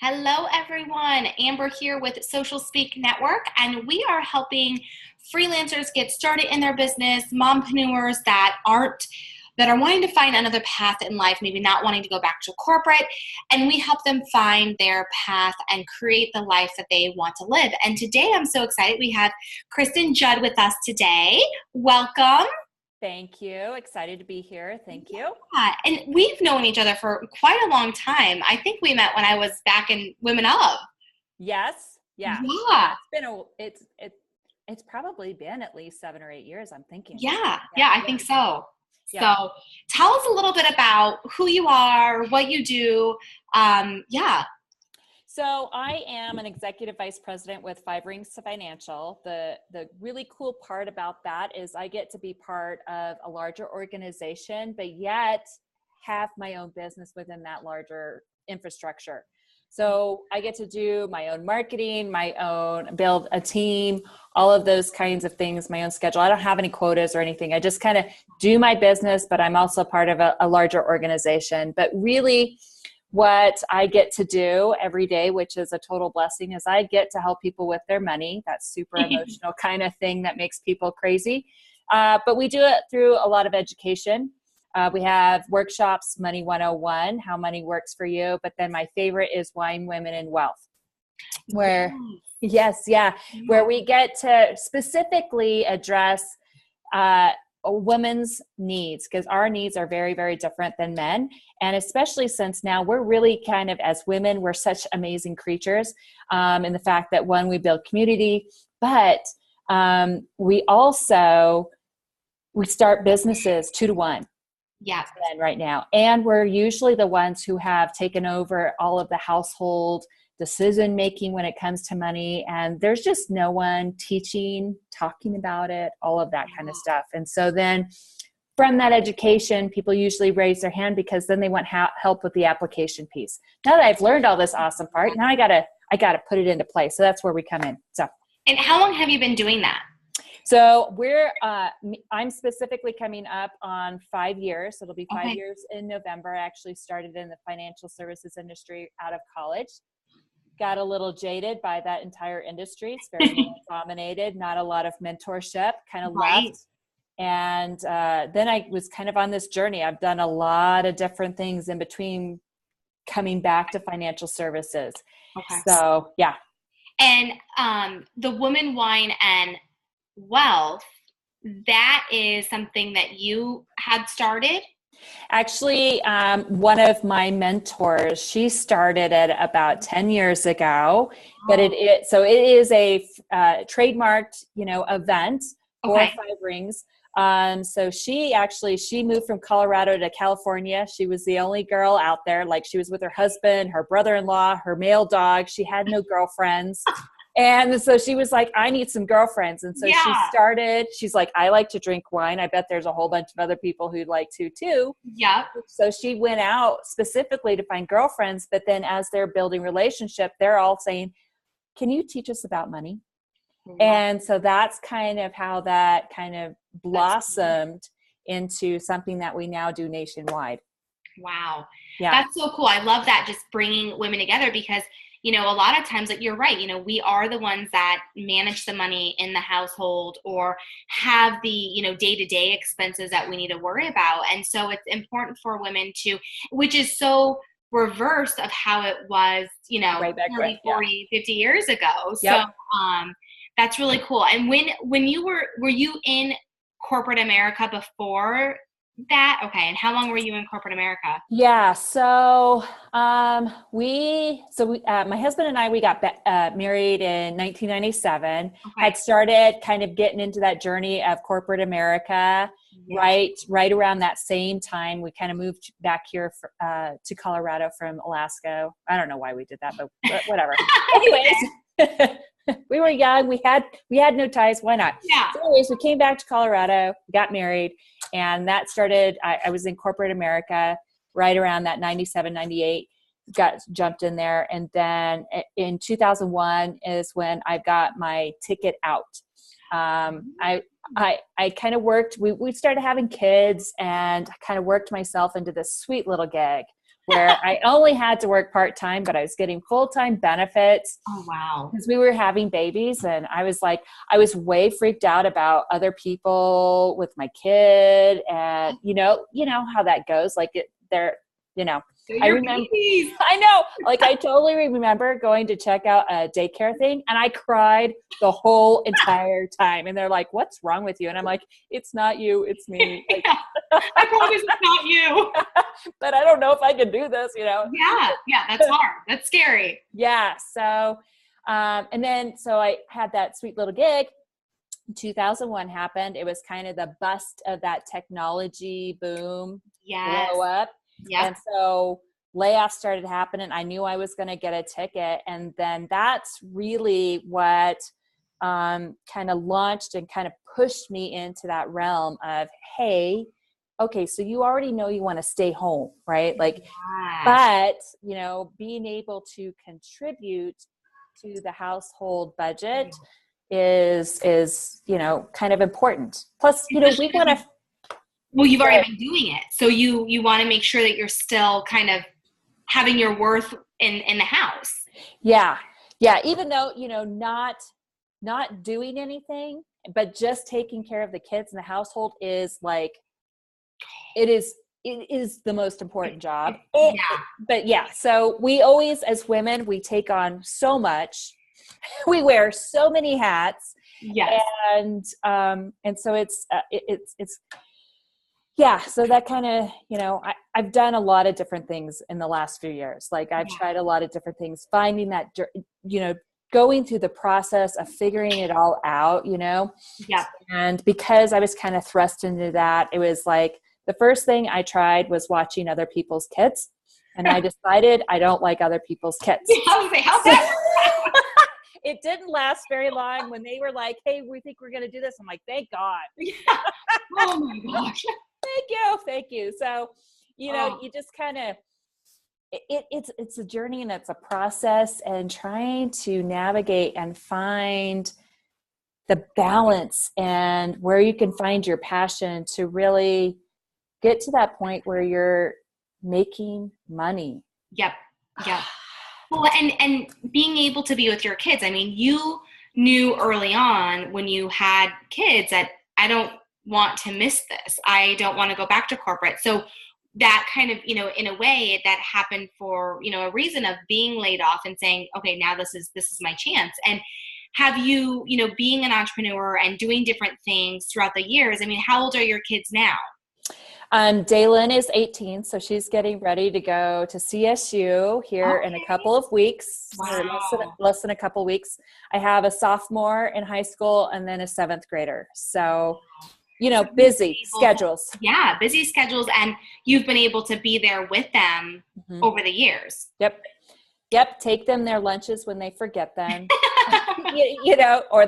Hello, everyone. Amber here with Social Speak Network, and we are helping freelancers get started in their business, mompreneurs that are wanting to find another path in life, maybe not wanting to go back to corporate, and we help them find their path and create the life that they want to live. And today, I'm so excited. We have Kristen Judd with us today. Welcome. Thank you. Excited to be here. Thank you. Yeah, and we've known each other for quite a long time. I think we met when I was back in Women Of. Yes. Yeah. Yeah. It's probably been at least 7 or 8 years, I'm thinking. Yeah, I think so. Yeah. So tell us a little bit about who you are, what you do. Yeah. So I am an executive vice president with FiFi Financial. The really cool part about that is I get to be part of a larger organization, but yet have my own business within that larger infrastructure. So I get to do my own marketing, build a team, all of those kinds of things, my own schedule. I don't have any quotas or anything. I just kind of do my business, but I'm also part of a larger organization. But really, what I get to do every day, which is a total blessing, is I get to help people with their money. That super emotional kind of thing that makes people crazy. But we do it through a lot of education. We have workshops, Money 101, how money works for you. But then my favorite is Wine, Women, and Wealth, where where we get to specifically address a women's needs, because our needs are very, very different than men. And especially since now we're really kind of, as women, we're such amazing creatures in the fact that, one, we build community, but we start businesses 2 to 1. Yeah. Men right now. And we're usually the ones who have taken over all of the household decision making when it comes to money, and there's just no one teaching, talking about it, all of that kind of stuff. And so then from that education, people usually raise their hand because then they want help with the application piece. Now that I've learned all this awesome part, now I gotta put it into place. So that's where we come in. So, and how long have you been doing that? So I'm specifically coming up on 5 years. So it'll be 5 years in November. I actually started in the financial services industry out of college. Got a little jaded by that entire industry. It's very male dominated, not a lot of mentorship, kind of left. And then I was kind of on this journey. I've done a lot of different things in between coming back to financial services. Okay. So, yeah. And the Women, Wine, and Wealth, that is something that you had started? Actually, one of my mentors, she started it about 10 years ago, but it is a trademarked, event for 5 Rings. So she moved from Colorado to California. She was the only girl out there. Like, she was with her husband, her brother-in-law, her male dog. She had no girlfriends. And so she was like, I need some girlfriends. And so she's like, I like to drink wine. I bet there's a whole bunch of other people who'd like to too. Yeah. So she went out specifically to find girlfriends. But then as they're building relationship, they're all saying, can you teach us about money? Mm-hmm. And so that's kind of how that kind of blossomed into something that we now do nationwide. Wow. Yeah. That's so cool. I love that, just bringing women together, because a lot of times, like, you're right, we are the ones that manage the money in the household or have the, day-to-day expenses that we need to worry about. And so it's important for women to, which is so reverse of how it was, right back 30, 40, 50 years ago. Yep. So that's really cool. And when you were you in corporate America before that? Okay. And how long were you in corporate America? Yeah. So, my husband and I, we got married in 1997, had started kind of getting into that journey of corporate America, right around that same time. We kind of moved back here to Colorado from Alaska. I don't know why we did that, but whatever. Anyways, we were young. We had no ties. Why not? Yeah. So anyways, we came back to Colorado, got married, and that started, I was in corporate America right around that 97, 98, jumped in there. And then in 2001 is when I got my ticket out. I kind of worked, we started having kids, and I kind of worked myself into this sweet little gig where I only had to work part-time, but I was getting full-time benefits. Oh, wow. Because we were having babies, and I was way freaked out about other people with my kid, and you know how that goes. Like they're, I remember, babies. I know, like I totally remember going to check out a daycare thing, and I cried the whole entire time. And they're like, "What's wrong with you?" And I'm like, "It's not you, it's me." Like, Yeah. I promise it's not you. but I don't know if I can do this, Yeah, that's hard. That's scary. Yeah. So, so I had that sweet little gig. 2001 happened. It was kind of the bust of that technology boom, blow up. Yep. And so layoffs started happening. I knew I was going to get a ticket. And then that's really what kind of launched and kind of pushed me into that realm of, hey, okay, so you already know you want to stay home, right? Like, but, being able to contribute to the household budget is kind of important. Plus, we want to. Well, you've already been doing it. So you want to make sure that you're still kind of having your worth in the house. Yeah. Yeah. Even though, not doing anything, but just taking care of the kids in the household is like, it is the most important job. But yeah, so we always, as women, we take on so much. We wear so many hats. Yes. And so it's yeah. So that kind of, I've done a lot of different things in the last few years. Like I've tried a lot of different things, finding that, going through the process of figuring it all out, Yeah. And because I was kind of thrust into that, it was like, the first thing I tried was watching other people's kids, and I decided I don't like other people's kids. It didn't last very long. When they were like, "Hey, we think we're going to do this," I'm like, "Thank God." Oh my gosh. Thank you. So, you just kind of, it's a journey, and it's a process, and trying to navigate and find the balance and where you can find your passion to really get to that point where you're making money. Yep. Well, and being able to be with your kids. I mean, you knew early on when you had kids that I don't want to miss this. I don't want to go back to corporate. So that kind of, in a way that happened for, a reason of being laid off and saying, okay, now this is my chance. And have you, being an entrepreneur and doing different things throughout the years, I mean, how old are your kids now? Daylin is 18, so she's getting ready to go to CSU here in a couple of weeks, or less than a couple of weeks. I have a sophomore in high school and then a 7th grader. So, busy schedules. Yeah, busy schedules. And you've been able to be there with them over the years. Yep. Take them their lunches when they forget them, or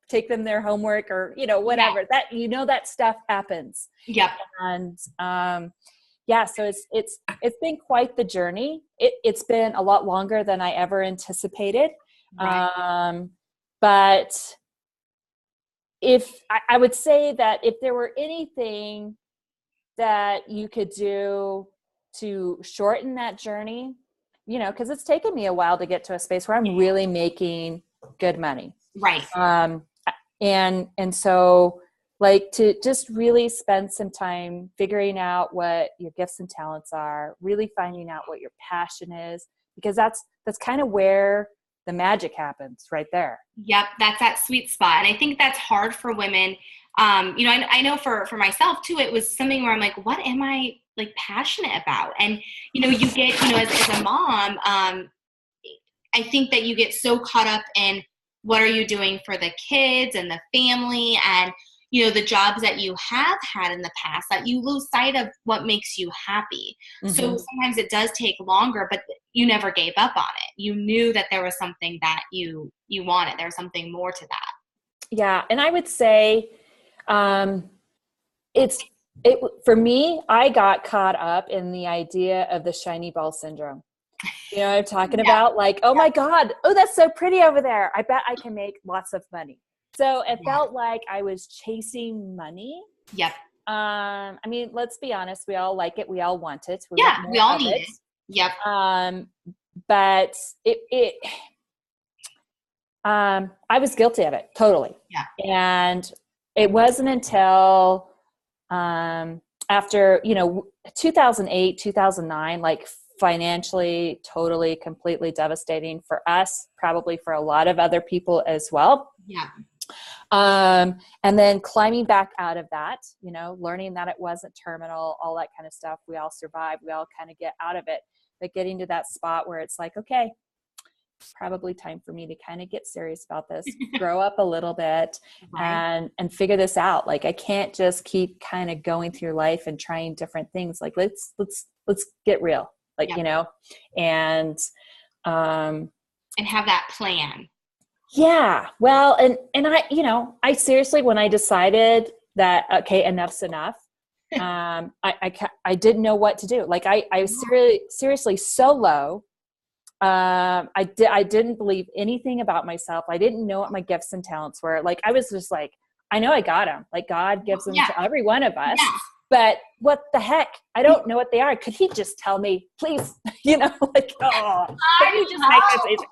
take them their homework, or, whatever that, that stuff happens. Yep. And, so it's been quite the journey. It's been a lot longer than I ever anticipated. Right. But I would say that if there were anything that you could do to shorten that journey, because it's taken me a while to get to a space where I'm really making good money. Right. And so, like, to just really spend some time figuring out what your gifts and talents are, really finding out what your passion is, because that's kind of where the magic happens, right there. Yep. That's that sweet spot. And I think that's hard for women. I know for myself too, it was something where I'm like, what am I like passionate about? And, you get, as a mom, I think that you get so caught up in what are you doing for the kids and the family and, the jobs that you have had in the past that you lose sight of what makes you happy. Mm-hmm. So sometimes it does take longer, but you never gave up on it. You knew that there was something that you wanted. There was something more to that. Yeah. And I would say, for me, I got caught up in the idea of the shiny ball syndrome. I'm talking about, like, oh my God, oh, that's so pretty over there. I bet I can make lots of money. So it felt like I was chasing money. Yep. I mean, let's be honest. We all like it. We all want it. We all need it. Yep. But I was guilty of it totally. Yeah. And it wasn't until, after, 2008, 2009, like financially, totally, completely devastating for us, probably for a lot of other people as well. Yeah. And then climbing back out of that, learning that it wasn't terminal, all that kind of stuff. We all survive. We all kind of get out of it, but getting to that spot where it's like, okay, it's probably time for me to kind of get serious about this, grow up a little bit, Right. and figure this out. Like, I can't just keep kind of going through life and trying different things. Like, let's get real, like, Yep. and, And have that plan. yeah, well, and I seriously, when I decided that, okay, enough's enough, I didn't know what to do. Like, I was seriously so low. I didn't believe anything about myself. I didn't know what my gifts and talents were. Like, I was just like, I know I got them. Like, God gives them to every one of us. Yeah. But what the heck? I don't know what they are. Could he just tell me, please? Like, can you just make this easy?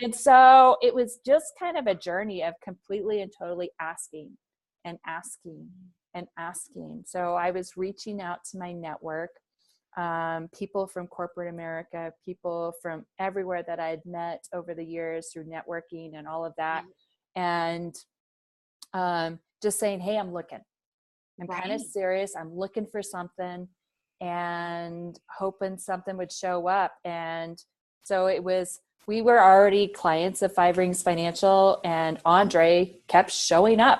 And so it was just kind of a journey of completely and totally asking and asking and asking. So I was reaching out to my network, people from corporate America, people from everywhere that I had met over the years through networking and all of that. And just saying, hey, I'm looking. I'm kind of serious. I'm looking for something and hoping something would show up. And so we were already clients of FiFi Financial, and Andre kept showing up.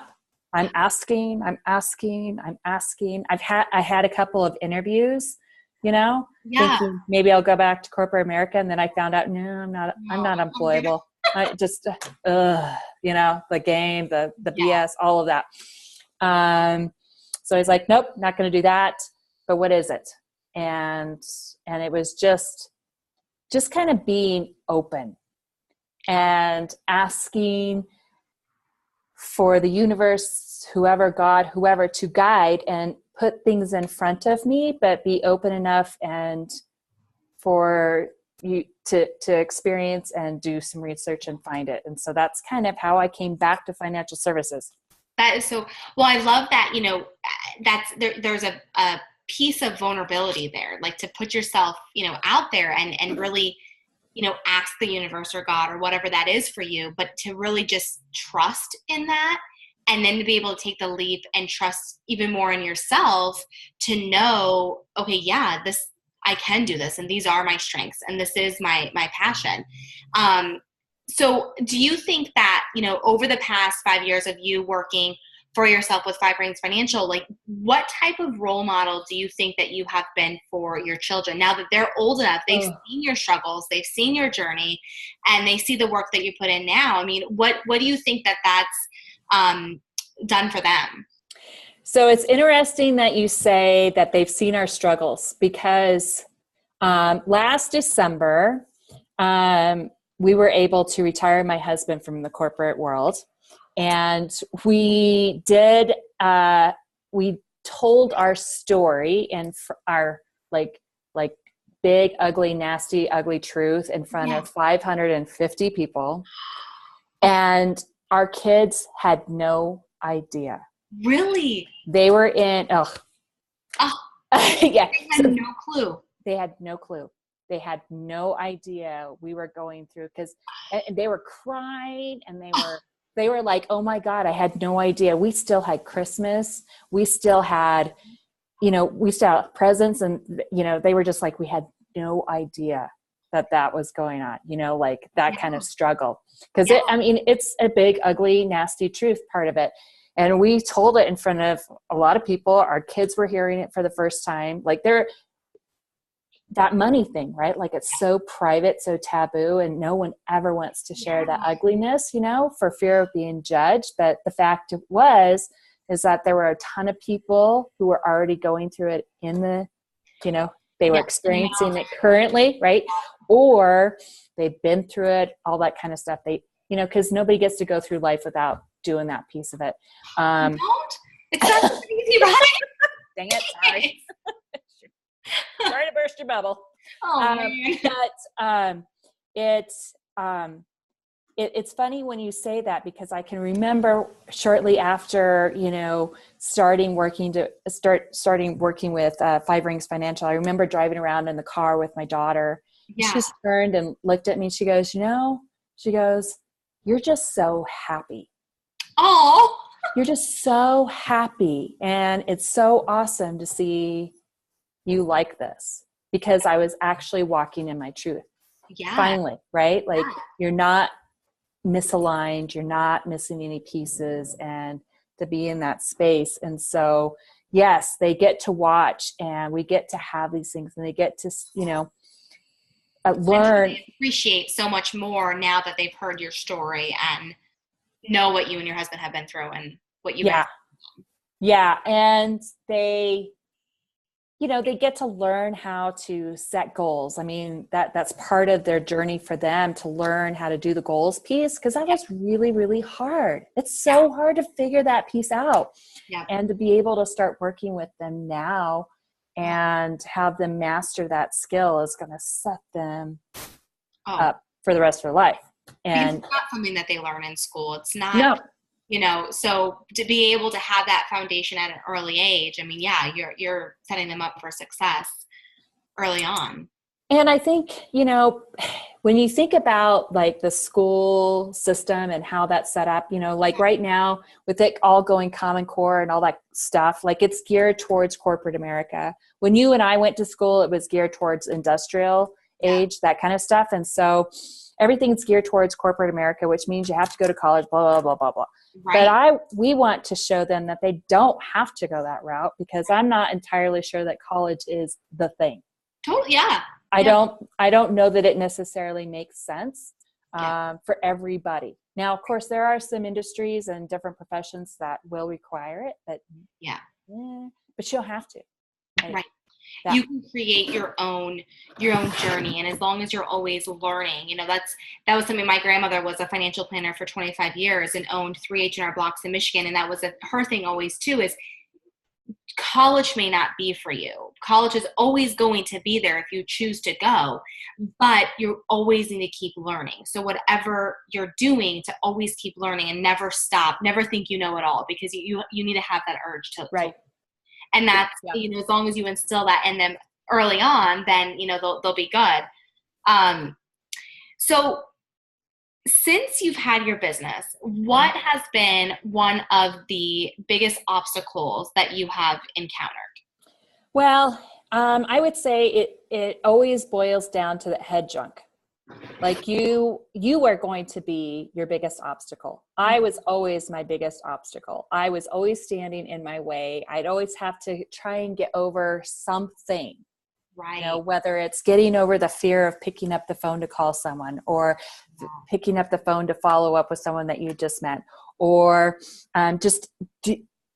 I'm asking. I had a couple of interviews, thinking maybe I'll go back to corporate America. And then I found out, no, I'm not employable. I just, the game, the BS, all of that. So I was like, nope, not going to do that. But what is it? And it was just kind of being open and asking for the universe, whoever, God, whoever, to guide and put things in front of me, but be open enough and for you to experience and do some research and find it. And so that's kind of how I came back to financial services. That is so, well, I love that, there's a piece of vulnerability there, like to put yourself, out there and really, ask the universe or God or whatever that is for you, but to really just trust in that. And then to be able to take the leap and trust even more in yourself to know, okay, yeah, I can do this. And these are my strengths. And this is my passion. So do you think that, over the past 5 years of you working for yourself with FiFi Financial, like what type of role model do you think that you have been for your children now that they're old enough, they've seen your struggles, they've seen your journey, and they see the work that you put in now? I mean, what do you think that's done for them? So it's interesting that you say that they've seen our struggles, because last December, we were able to retire my husband from the corporate world. And we told our story and our like big, ugly, nasty, ugly truth in front of 550 people. And our kids had no idea. Really? They were in, yeah. They had no clue. They had no clue. They had no idea we were going through, because they were crying and they were like, oh my God, I had no idea. We still had Christmas. We still had, presents, and, they were just like, we had no idea that was going on, like that kind of struggle. Because it's a big, ugly, nasty truth, part of it. And we told it in front of a lot of people. Our kids were hearing it for the first time. Like that money thing, right? Like it's so private, so taboo, and no one ever wants to share that ugliness, for fear of being judged. But the fact is that there were a ton of people who were already going through it they were experiencing it currently, right? Or they've been through it, all that kind of stuff. Because nobody gets to go through life without doing that piece of it. Don't? It's not easy, right? Dang it, sorry. Sorry to burst your bubble. Oh, man. But it's funny when you say that, because I can remember shortly after, starting working with FiFi Financial. I remember driving around in the car with my daughter. Yeah. She just turned and looked at me. She goes, "You're just so happy. Oh, You're just so happy. And it's so awesome to see you like this," because I was actually walking in my truth. yeah. Finally, right? Like, you're not misaligned, you're not missing any pieces, and to be in that space. And so, yes, they get to watch, and we get to have these things, and they get to, learn. They appreciate so much more now that they've heard your story and know what you and your husband have been through and what you guys. Yeah. And they get to learn how to set goals. I mean, that's part of their journey for them, to learn how to do the goals piece, because that was really, really hard. It's so hard to figure that piece out. Yeah. And to be able to start working with them now and have them master that skill is going to set them up for the rest of their life. And it's not something that they learn in school. It's not, so to be able to have that foundation at an early age, I mean, yeah, you're setting them up for success early on. And I think, when you think about like the school system and how that's set up, like right now with it all going Common Core and all that stuff, like it's geared towards corporate America. When you and I went to school, it was geared towards industrial age, that kind of stuff. And so everything's geared towards corporate America, which means you have to go to college, blah, blah, blah, blah, blah. Right. But we want to show them that they don't have to go that route, because I'm not entirely sure that college is the thing. Totally, yeah. I don't know that it necessarily makes sense for everybody. Now, of course, there are some industries and different professions that will require it, but but you don't have to. Right. You can create your own journey, and as long as you're always learning, that was something. My grandmother was a financial planner for 25 years and owned 3 H&R Blocks in Michigan, and that was her thing always too, is college may not be for you. College is always going to be there if you choose to go, but you always need to keep learning. So whatever you're doing, to always keep learning and never stop, never think you know it all, because you need to have that urge to. Right. And that's, as long as you instill that in them early on, then, they'll be good. So since you've had your business, what has been one of the biggest obstacles that you have encountered? Well, I would say it always boils down to the head junk. Like you are going to be your biggest obstacle. I was always my biggest obstacle. I was always standing in my way. I'd always have to try and get over something. Right. Whether it's getting over the fear of picking up the phone to call someone, or picking up the phone to follow up with someone that you just met, or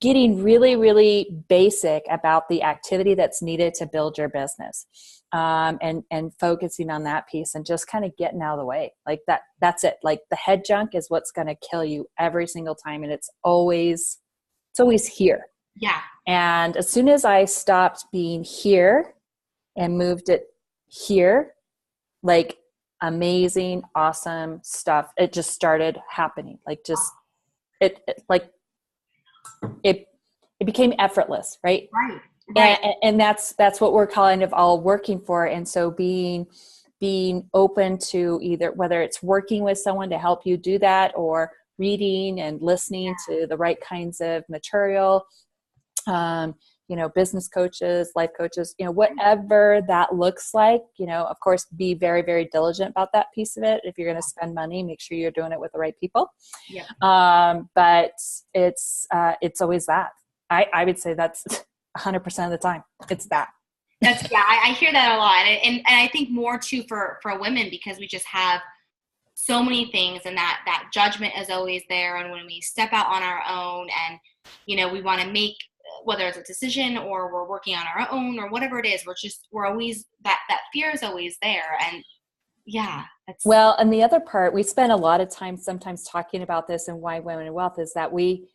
getting really, really basic about the activity that's needed to build your business. And focusing on that piece and just kind of getting out of the way. Like that's it. Like the head junk is what's going to kill you every single time. And it's always here. Yeah. And as soon as I stopped being here and moved it here, like amazing, awesome stuff, it just started happening. Like just, it became effortless. Right. Right. Right. And that's what we're kind of all working for. And so being open to either, whether it's working with someone to help you do that, or reading and listening to the right kinds of material, business coaches, life coaches, whatever that looks like, of course, be very, very diligent about that piece of it. If you're going to spend money, make sure you're doing it with the right people. Yeah. But it's always that. I would say that's 100% of the time. It's that. I hear that a lot. And I think more too for women, because we just have so many things, and that judgment is always there. And when we step out on our own and, we want to make, whether it's a decision or we're working on our own or whatever it is, we're always, that fear is always there. And well, and the other part, we spend a lot of time sometimes talking about this, and why women in wealth is that we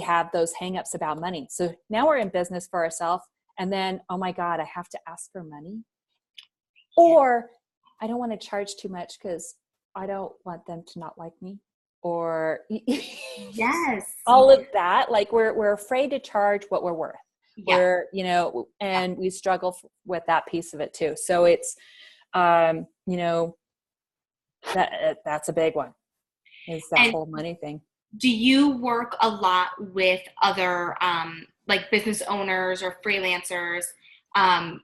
have those hangups about money. So now we're in business for ourselves, And then, oh my God, I have to ask for money, or I don't want to charge too much because I don't want them to not like me, or Yes. all of that. Like we're afraid to charge what we're worth. Yeah. We're, you know, and we struggle with that piece of it too. So it's, you know, that's a big one, is that whole money thing. Do you work a lot with other like business owners or freelancers? And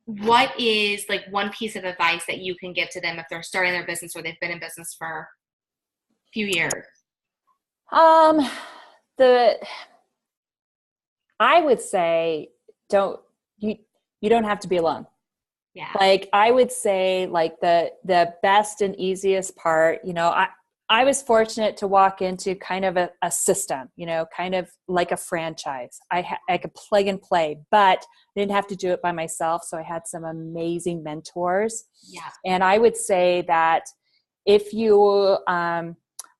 what is like one piece of advice that you can give to them if they're starting their business or they've been in business for a few years? I would say you don't have to be alone. Yeah. Like I would say like the best and easiest part, you know, I was fortunate to walk into kind of a system, you know, kind of like a franchise. I could plug and play, but I didn't have to do it by myself. So I had some amazing mentors. Yeah. And I would say that if you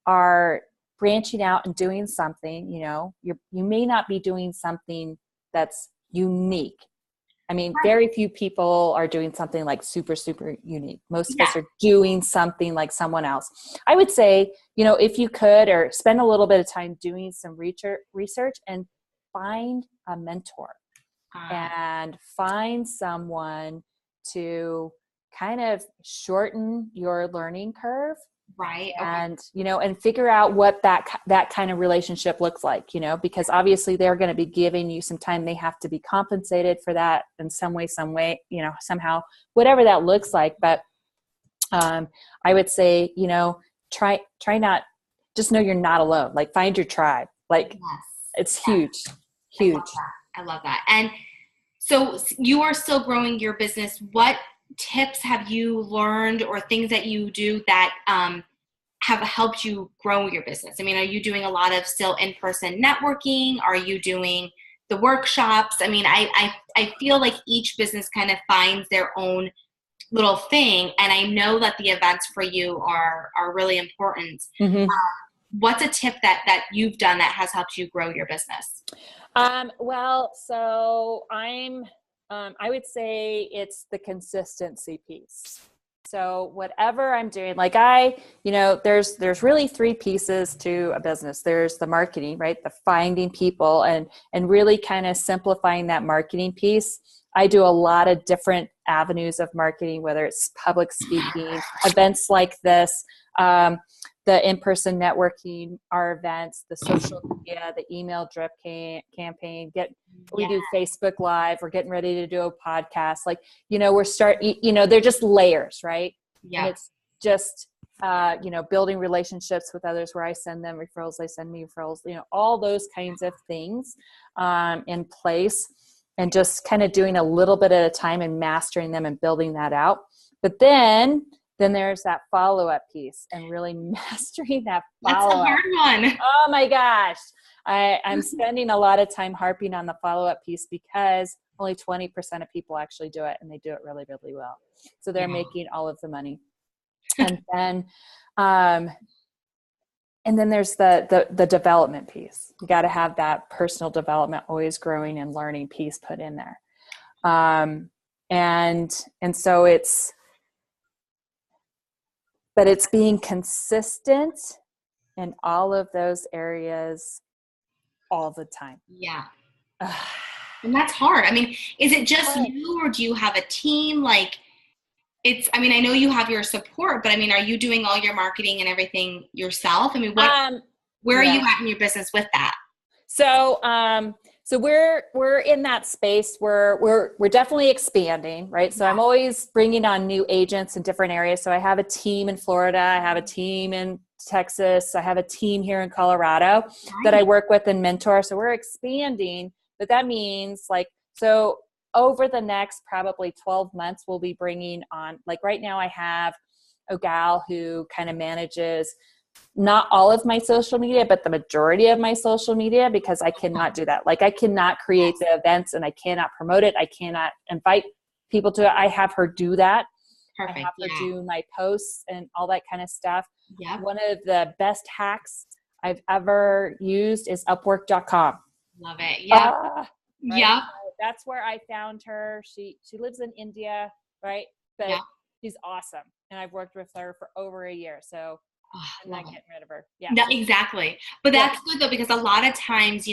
are branching out and doing something, you know, you may not be doing something that's unique. I mean, very few people are doing something like super, super unique. Most of us are doing something like someone else. I would say, you know, if you could, or spend a little bit of time doing some research and find a mentor and find someone to kind of shorten your learning curve. Right. And, you know, and figure out what that kind of relationship looks like, you know, because obviously they're going to be giving you some time. They have to be compensated for that in some way, you know, somehow, whatever that looks like. But I would say, you know, try not, just know you're not alone. Like find your tribe. Like it's huge. I love that. And so you are still growing your business. What tips have you learned or things that you do that have helped you grow your business? I mean, are you doing a lot of still in-person networking? Are you doing the workshops? I mean, I feel like each business kind of finds their own little thing. And I know that the events for you are really important. Mm-hmm. What's a tip that you've done that has helped you grow your business? Well, so I would say it's the consistency piece. So whatever I'm doing, like you know, there's really three pieces to a business. There's the marketing, right? The finding people and really kind of simplifying that marketing piece. I do a lot of different avenues of marketing, whether it's public speaking, events like this, the in-person networking, our events, the social media, the email drip campaign, we do Facebook Live. We're getting ready to do a podcast. Like, you know, you know, they're just layers, right? Yeah. And it's just, you know, building relationships with others where I send them referrals, they send me referrals, you know, all those kinds of things in place, and just kind of doing a little bit at a time and mastering them and building that out. But then there's that follow-up piece and really mastering that follow-up. That's a hard one. Oh my gosh. I'm spending a lot of time harping on the follow-up piece because only 20% of people actually do it, and they do it really, really well. So they're making all of the money. And then there's the development piece. You got to have that personal development, always growing and learning piece put in there. And so but it's being consistent in all of those areas all the time. Yeah. And that's hard. I mean, is it just you, or do you have a team? Like I mean, I know you have your support, but I mean, are you doing all your marketing and everything yourself? I mean, where are you at in your business with that? So, so we're in that space where we're definitely expanding, right? So I'm always bringing on new agents in different areas. So I have a team in Florida, I have a team in Texas, I have a team here in Colorado that I work with and mentor. So we're expanding, but that means so over the next probably 12 months, we'll be bringing on, like right now I have a gal who kind of manages not all of my social media, but the majority of my social media, because I cannot do that. Like I cannot create the events and I cannot promote it. I cannot invite people to it. I have her do that. Perfect. I have her do my posts and all that kind of stuff. Yeah. One of the best hacks I've ever used is Upwork.com. Love it. Yeah. Right? that's where I found her. She lives in India, right? But she's awesome. And I've worked with her for over a year. So I'm not getting rid of her. Yeah. No, exactly. But that's good though, because a lot of times,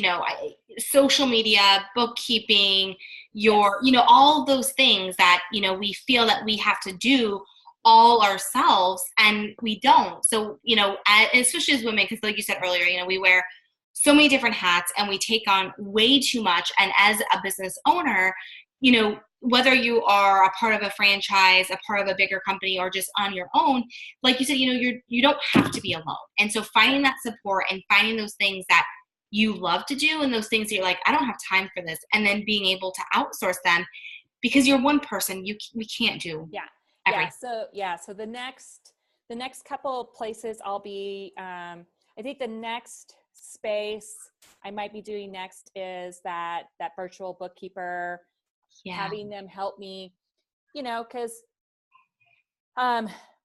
social media, bookkeeping, all of those things that, we feel that we have to do all ourselves and we don't. So, especially as women, because like you said earlier, we wear so many different hats and we take on way too much. And as a business owner, whether you are a part of a franchise, a part of a bigger company, or just on your own, like you said, you don't have to be alone. And so finding that support and finding those things that you love to do and those things that you're like, I don't have time for this. And then being able to outsource them because you're one person, we can't do everything. So the next couple of places I'll be, I think the next space I might be doing next is that virtual bookkeeper, having them help me, because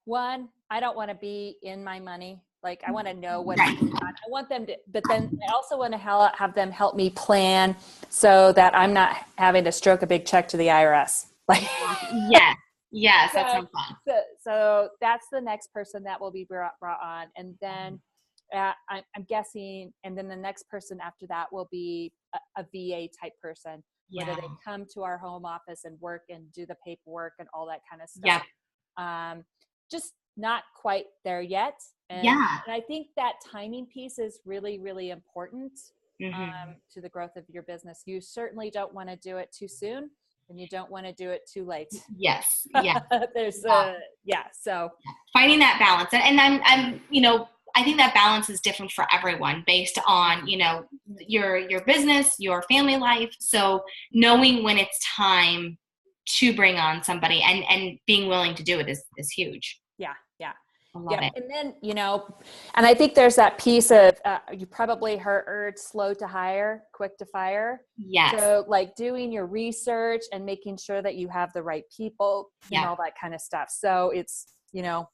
one, I don't want to be in my money. Like I want to know what's going on. I want them to, but then I also want to have them help me plan so that I'm not having to stroke a big check to the IRS. Like, yes, that sounds fun. So that's the next person that will be brought on. And then I'm guessing, and then the next person after that will be a VA type person. Whether they come to our home office and work and do the paperwork and all that kind of stuff. Just not quite there yet. And I think that timing piece is really, really important to the growth of your business. You certainly don't want to do it too soon and you don't want to do it too late. Yes. There's so finding that balance. And I'm I think that balance is different for everyone based on, your business, your family life. So knowing when it's time to bring on somebody and being willing to do it is huge. Yeah. I love it. And then, and I think there's that piece of, you probably heard slow to hire, quick to fire. Yes. So like doing your research and making sure that you have the right people and all that kind of stuff. So it's, it's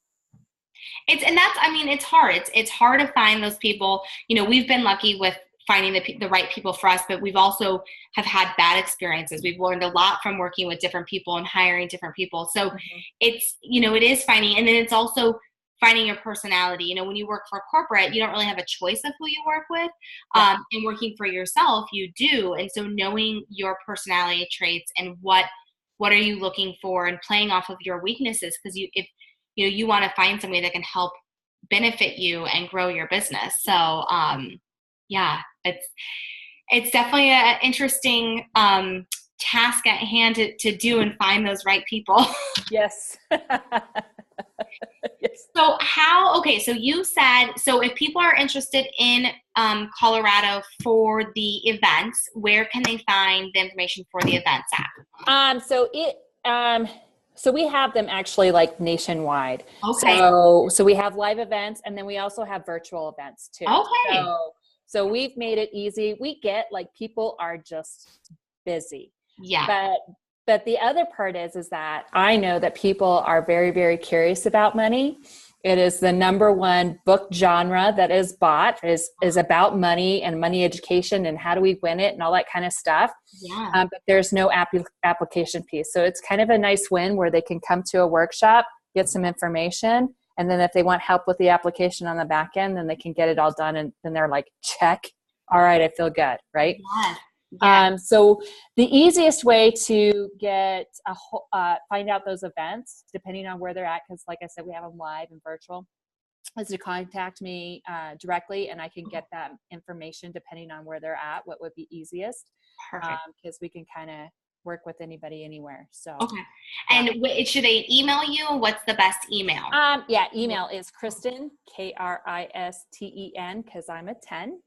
hard. It's hard to find those people. We've been lucky with finding the right people for us, but we've also have had bad experiences. We've learned a lot from working with different people and hiring different people. So it's, it is finding, and then it's also finding your personality. When you work for corporate, you don't really have a choice of who you work with. And working for yourself, you do. And so knowing your personality traits and what are you looking for and playing off of your weaknesses, because if you want to find somebody that can help benefit you and grow your business. So, it's definitely an interesting task at hand to do and find those right people. Yes. Yes. So you said, so if people are interested in Colorado for the events, where can they find the information for the events at? So we have them actually like nationwide. Okay. So we have live events and then we also have virtual events too. Okay. So we've made it easy. We get like people are just busy. Yeah. But the other part is that I know that people are very, very curious about money. It is the number one book genre that is bought is about money and money education and how do we win it and all that kind of stuff. Yeah. But there's no application piece. So it's kind of a nice win where they can come to a workshop, get some information. And then if they want help with the application on the back end, then they can get it all done. And then they're like, check. All right. I feel good. Right. Yeah. So the easiest way to find out those events, depending on where they're at, because like I said, we have them live and virtual, is to contact me directly, and I can get that information depending on where they're at, what would be easiest. Perfect. Because we can kind of work with anybody anywhere. So okay. And should they email you? What's the best email? Email is Kristen, Kristen, because I'm a 10.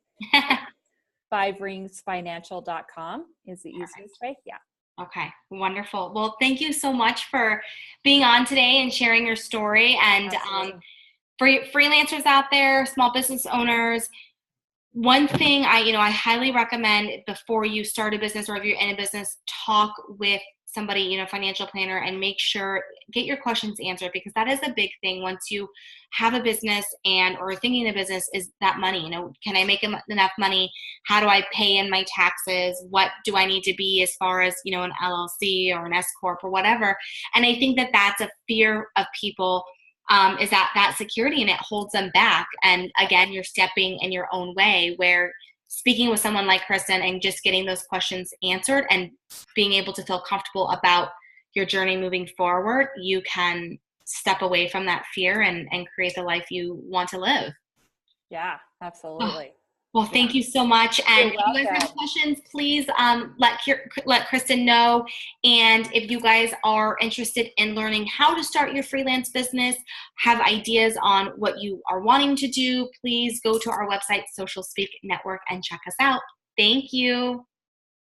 FiveRingsFinancial.com is the easiest way. Yeah. Okay. Wonderful. Well, thank you so much for being on today and sharing your story. And for freelancers out there, small business owners, one thing I highly recommend before you start a business or if you're in a business, talk with somebody, you know, financial planner, and make sure, get your questions answered, because that is a big thing once you have a business and or thinking a business, is that money. You know, can I make enough money? How do I pay in my taxes? What do I need to be as far as, you know, an LLC or an S corp or whatever? And I think that that's a fear of people, is that security, and it holds them back. And again, you're stepping in your own way, where speaking with someone like Kristen and just getting those questions answered and being able to feel comfortable about your journey moving forward, you can step away from that fear and create the life you want to live. Yeah, absolutely. Well, thank you so much. And You're if you guys have questions, please let Kristen know. And if you guys are interested in learning how to start your freelance business, have ideas on what you are wanting to do, please go to our website, Social Speak Network, and check us out. Thank you.